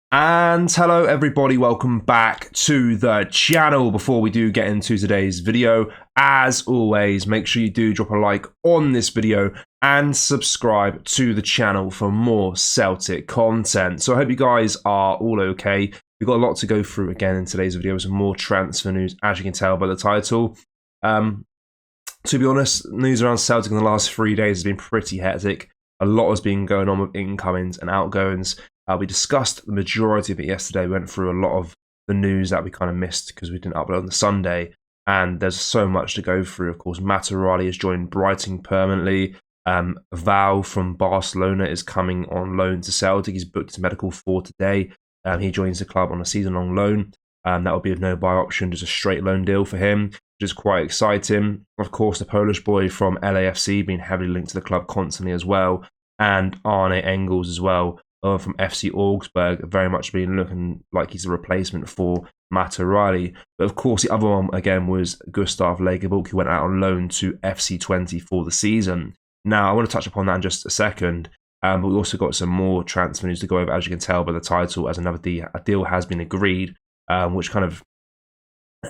And hello everybody, welcome back to the channel. Before we do get into today's video, as always, make sure you do drop a like on this video and subscribe to the channel for more Celtic content. So I hope you guys are all okay. We've got a lot to go through again in today's video, some more transfer news, as you can tell by the title. To be honest, news around Celtic in the last 3 days has been pretty hectic. A lot has been going on with incomings and outgoings. We discussed the majority of it yesterday. We went through a lot of the news that we kind of missed because we didn't upload on the Sunday. And there's so much to go through. Of course, Matarali has joined Brighton permanently. Val from Barcelona is coming on loan to Celtic. He's booked his medical for today. He joins the club on a season-long loan. That will be a no-buy option, just a straight loan deal for him, which is quite exciting. Of course, the Polish boy from LAFC being heavily linked to the club constantly as well. And Arne Engels as well. From FC Augsburg, very much been looking like he's a replacement for Matarali. But of course, the other one again was Gustaf Lagerbielke, who went out on loan to FC 20 for the season. Now, I want to touch upon that in just a second, but we also got some more transfer news to go over, as you can tell by the title, as a deal has been agreed, which kind of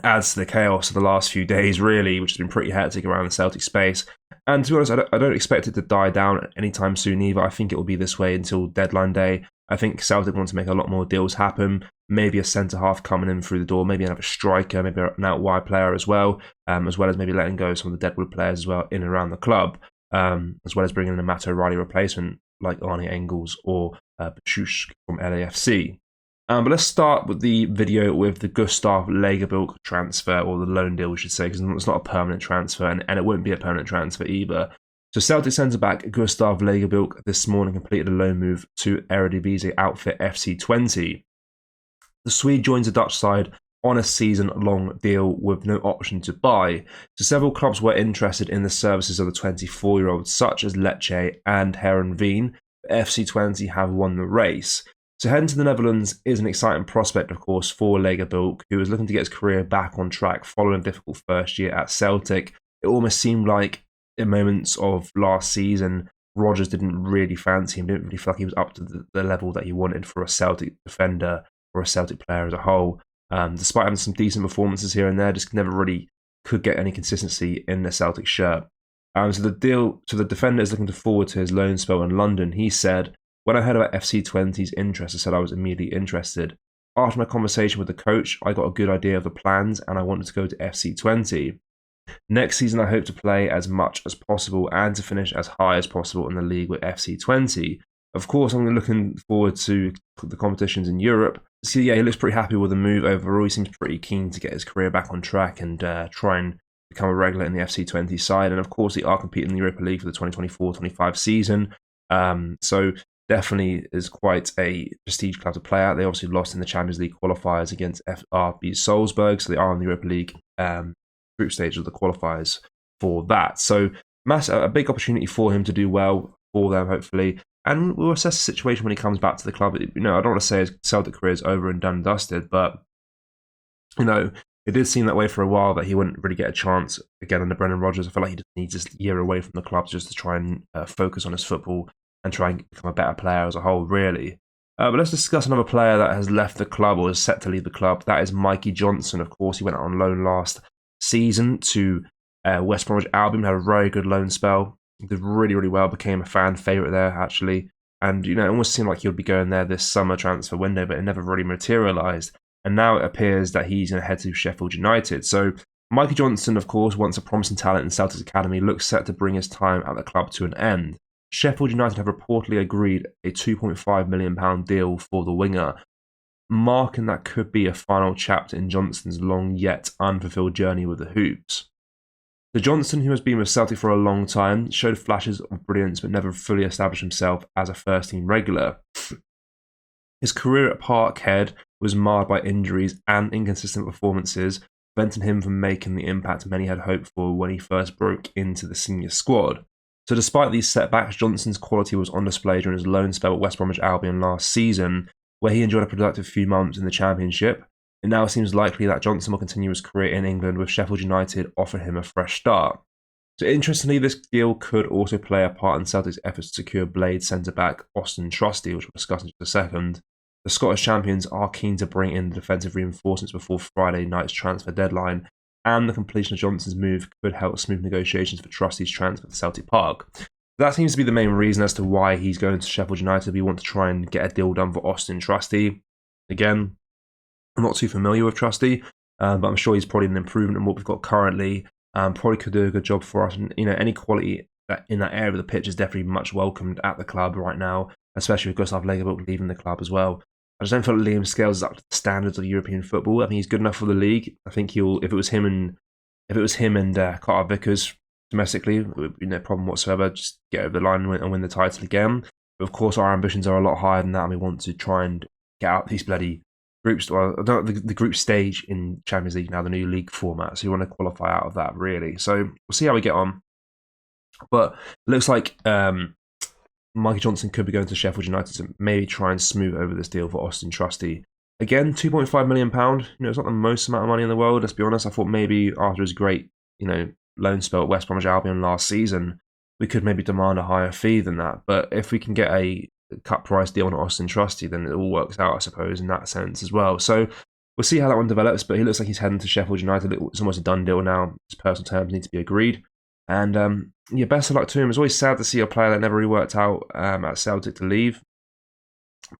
adds to the chaos of the last few days, really, which has been pretty hectic around the Celtic space. And to be honest, I don't expect it to die down anytime soon either. I think it will be this way until deadline day. I think Celtic want to make a lot more deals happen. Maybe a centre-half coming in through the door, maybe another striker, maybe an out-wide player as well as maybe letting go of some of the deadwood players as well in and around the club, as well as bringing in a Matt O'Reilly replacement like Arne Engels or Bachush from LAFC. But let's start with the video with the Gustaf Lagerbielke transfer, or the loan deal, we should say, because it's not a permanent transfer, and it won't be a permanent transfer either. So Celtic centre-back Gustaf Lagerbielke this morning completed a loan move to Eredivisie outfit FC 20. The Swede joins the Dutch side on a season-long deal with no option to buy. So several clubs were interested in the services of the 24-year-old, such as Lecce and Heerenveen. FC 20 have won the race. So heading to the Netherlands is an exciting prospect, of course, for Lagerbielke, who is looking to get his career back on track following a difficult first year at Celtic. It almost seemed like in moments of last season, Rodgers didn't really fancy him, didn't really feel like he was up to the level that he wanted for a Celtic defender or a Celtic player as a whole. Despite having some decent performances here and there, just never really could get any consistency in the Celtic shirt. So the defender is looking forward to his loan spell in London. He said, "When I heard about FC 20's interest, I said I was immediately interested. After my conversation with the coach, I got a good idea of the plans and I wanted to go to FC 20. Next season, I hope to play as much as possible and to finish as high as possible in the league with FC 20. Of course, I'm looking forward to the competitions in Europe." So yeah, he looks pretty happy with the move overall. He seems pretty keen to get his career back on track and try and become a regular in the FC 20 side. And of course, they are competing in the Europa League for the 2024-25 season. So definitely is quite a prestige club to play at. They obviously lost in the Champions League qualifiers against RB Salzburg, so they are in the Europa League group stage of the qualifiers for that. So a big opportunity for him to do well for them, hopefully. And we'll assess the situation when he comes back to the club. I don't want to say his Celtic career is over and done and dusted, but it did seem that way for a while, that he wouldn't really get a chance again under Brendan Rodgers. I feel like he just needs this year away from the club just to try and focus on his football and try and become a better player as a whole, really. But let's discuss another player that has left the club or is set to leave the club. That is Mikey Johnston. Of course, he went out on loan last season to West Bromwich Albion, had a very good loan spell. He did really, really well, became a fan favourite there, actually. And, it almost seemed like he would be going there this summer transfer window, but it never really materialised. And now it appears that he's going to head to Sheffield United. So Mikey Johnston, of course, once a promising talent in Celtic's academy, looks set to bring his time at the club to an end. Sheffield United have reportedly agreed a £2.5 million deal for the winger, marking that could be a final chapter in Johnston's long yet unfulfilled journey with the Hoops. The Johnston, who has been with Celtic for a long time, showed flashes of brilliance but never fully established himself as a first-team regular. His career at Parkhead was marred by injuries and inconsistent performances, preventing him from making the impact many had hoped for when he first broke into the senior squad. So despite these setbacks, Johnston's quality was on display during his loan spell at West Bromwich Albion last season, where he enjoyed a productive few months in the Championship. It now seems likely that Johnston will continue his career in England, with Sheffield United offering him a fresh start. So interestingly, this deal could also play a part in Celtic's efforts to secure Blade centre-back Austin Trusty, which we'll discuss in just a second. the Scottish champions are keen to bring in the defensive reinforcements before Friday night's transfer deadline, and the completion of Johnston's move could help smooth negotiations for Trusty's transfer to Celtic Park. That seems to be the main reason as to why he's going to Sheffield United. We want to try and get a deal done for Austin Trusty. Again, I'm not too familiar with Trusty, but I'm sure he's probably an improvement in what we've got currently. Probably could do a good job for us. And, any quality in that area of the pitch is definitely much welcomed at the club right now, especially with Gustaf Lagerbielke leaving the club as well. I just don't feel like Liam Scales is up to the standards of European football. I think he's good enough for the league. I think he'll, if it was him and Carter Vickers domestically, it would be no problem whatsoever. Just get over the line and win the title again. But of course, our ambitions are a lot higher than that, and we want to try and get out these bloody groups. Well, the group stage in Champions League now, the new league format. So you want to qualify out of that, really. So we'll see how we get on. But it looks like Mikey Johnston could be going to Sheffield United to maybe try and smooth over this deal for Austin Trusty. Again, £2.5 million. It's not the most amount of money in the world. Let's be honest. I thought maybe after his great, loan spell at West Bromwich Albion last season, we could maybe demand a higher fee than that. But if we can get a cut price deal on Austin Trusty, then it all works out, I suppose, in that sense as well. So we'll see how that one develops. But he looks like he's heading to Sheffield United. It's almost a done deal now. His personal terms need to be agreed. And best of luck to him. It's always sad to see a player that never really worked out at Celtic to leave.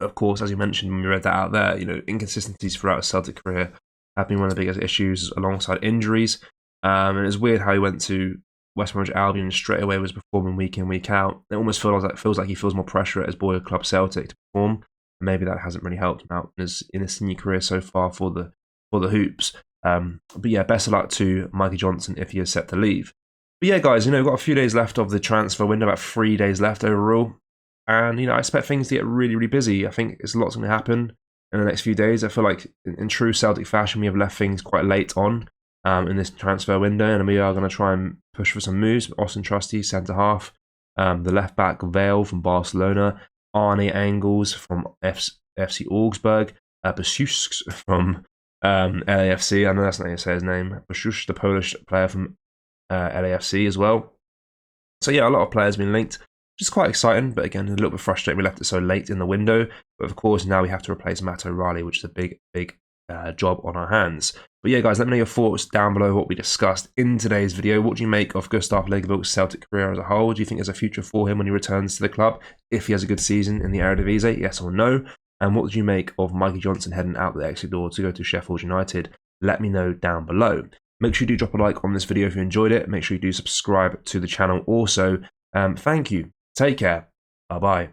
Of course, as you mentioned when we read that out there, inconsistencies throughout his Celtic career have been one of the biggest issues alongside injuries. And it's weird how he went to West Bromwich Albion and straight away was performing week in, week out. It almost feels like he feels more pressure at his boy club Celtic to perform. And maybe that hasn't really helped him out in his senior career so far for the Hoops. But best of luck to Mikey Johnston if he is set to leave. But yeah, guys, we've got a few days left of the transfer window, about 3 days left overall. And, I expect things to get really, really busy. I think there's lots going to happen in the next few days. I feel like in true Celtic fashion, we have left things quite late on in this transfer window. And we are going to try and push for some moves. Austin Trusty, centre-half. The left-back, Vale from Barcelona. Arne Engels from FC Augsburg. Basusz from LAFC. I know that's not how you say his name. Basusz, the Polish player from LAFC as well. So yeah, a lot of players have been linked, which is quite exciting, but again, a little bit frustrating we left it so late in the window. But of course, now we have to replace Matt O'Reilly, which is a big job on our hands. But yeah, guys, let me know your thoughts down below what we discussed in today's video. What do you make of Gustaf Lagerbielke's Celtic career as a whole? Do you think there's a future for him when he returns to the club, if he has a good season in the Eredivisie, yes or no? And what do you make of Mikey Johnston heading out the exit door to go to Sheffield United? Let me know down below. Make sure you do drop a like on this video if you enjoyed it. Make sure you do subscribe to the channel also. Thank you. Take care. Bye-bye.